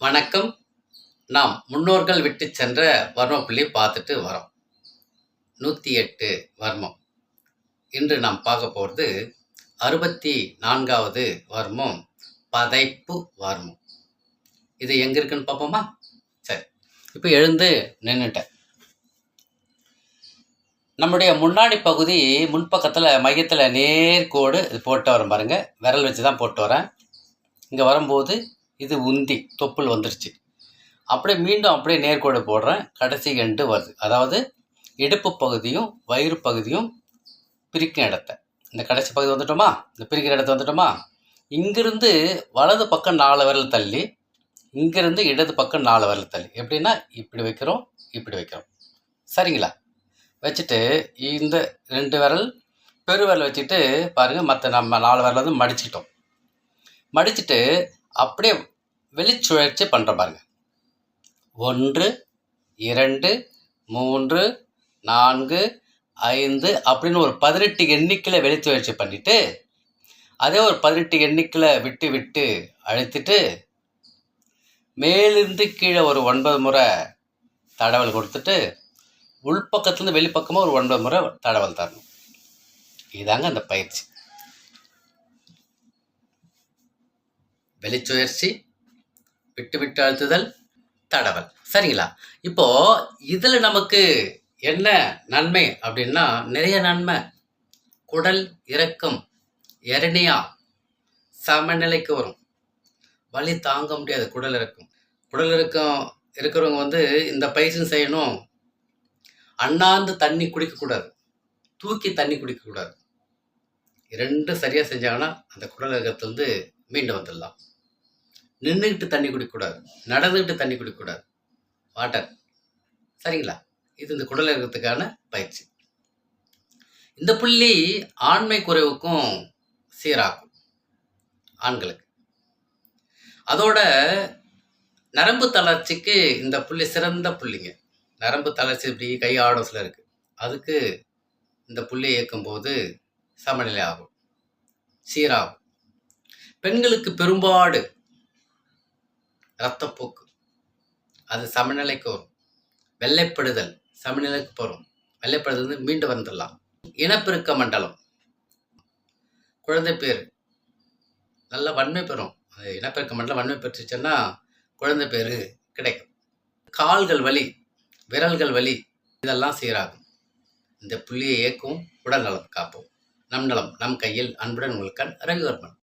வணக்கம். நாம் முன்னோர்கள் விட்டு சென்ற வர்ம புள்ளி பார்த்துட்டு வரோம். 108 வர்மம். இன்று நாம் பார்க்க போகிறது 64வது வர்மம், பதைப்பு வர்மம். இது எங்கே இருக்குன்னு பார்ப்போமா? சரி, இப்போ எழுந்து நின்றுட்டேன். நம்முடைய முன்னாடி பகுதி முன்பக்கத்தில் மையத்தில் நேர்கோடு இது போட்டு வரேன் பாருங்க. விரல் வச்சு தான் போட்டு வரேன். இங்கே வரும்போது இது உந்தி தொப்புள் வந்துருச்சு. அப்படியே மீண்டும் அப்படியே நேர்கோடு போடுறேன். கடைசி எண்டு வருது. அதாவது இடுப்பு பகுதியும் வயிறு பகுதியும் பிரிக்கும் இடத்த. இந்த கடைசி பகுதி வந்துட்டோமா, இந்த பிரிக்கிற இடத்த வந்துட்டோமா. இங்கிருந்து வலது பக்கம் 4 விரல் தள்ளி, இங்கிருந்து இடது பக்கம் 4 விரல் தள்ளி. எப்படின்னா இப்படி வைக்கிறோம், இப்படி வைக்கிறோம். சரிங்களா? வச்சுட்டு இந்த 2 விரல் பெரு விரல் வச்சுட்டு பாருங்கள், மற்ற நம்ம 4 விரல் வந்து மடிச்சிட்டோம். மடிச்சுட்டு அப்படியே வெளிச்சுழற்சி பண்ணுற பாருங்க. 1 2 3 4 5 அப்படின்னு ஒரு 18 எண்ணிக்கையில் வெளிச்சுழற்சி பண்ணிட்டு, அதே ஒரு 18 எண்ணிக்கையில் விட்டு விட்டு அழுத்திட்டு, மேலிருந்து கீழே ஒரு 9 முறை தடவல் கொடுத்துட்டு, உள்பக்கத்துலேருந்து வெளிப்பக்கமாக ஒரு 9 முறை தடவல் தரணும். இதாங்க அந்த பயிற்சி. வெளிச்சுழற்சி, விட்டு விட்டு அழுத்துதல், தடவல். சரிங்களா? இப்போ இதில் நமக்கு என்ன நன்மை அப்படின்னா, நிறைய நன்மை. குடல் இறக்கம், எரணியா சமநிலைக்கு வரும். வலி தாங்க முடியாது. குடல் இறக்கம் இருக்கிறவங்க வந்து இந்த பயிற்சி செய்யணும். அண்ணாந்து தண்ணி குடிக்கக்கூடாது, தூக்கி தண்ணி குடிக்கக்கூடாது. 2 சரியாக செஞ்சாங்கன்னா அந்த குடல் இறக்கத்துலேருந்து மீண்டு வந்துடலாம். நின்றுக்கிட்டு தண்ணி குடிக்கக்கூடாது, நடந்துக்கிட்டு தண்ணி குடிக்கக்கூடாது. வாட்டர். சரிங்களா? இது இந்த குடல் இறக்கத்துக்கான பயிற்சி. இந்த புள்ளி ஆண்மை குறைவுக்கும் சீராக்கும் ஆண்களுக்கு. அதோட நரம்பு தளர்ச்சிக்கு இந்த புள்ளி சிறந்த புள்ளிங்க. நரம்பு தளர்ச்சி இப்படி கை ஆடும் சில இருக்கு, அதுக்கு இந்த புள்ளியை இயக்கும்போது சமநிலை ஆகும், சீராகும். பெண்களுக்கு பெரும்பாடு இரத்தப்போக்கு, அது சமநிலைக்கு வரும். வெள்ளைப்படுதல் சமநிலைக்கு போகும். வெள்ளைப்படுதல் வந்து மீண்டு வந்துடலாம். இனப்பெருக்க மண்டலம், குழந்தை பேர் நல்ல வன்மை பெறும். இனப்பெருக்க மண்டலம் வன்மை பெற்றுச்சுன்னா குழந்தை பேர் கிடைக்கும். கால்கள் வலி, விரல்கள் வலி, இதெல்லாம் சீராகும். இந்த புள்ளியை இயக்கும். உடல் நலம் காப்போம். நம் நலம் நம் கையில். அன்புடன் உங்கள் கண் ரவிவர்மன்.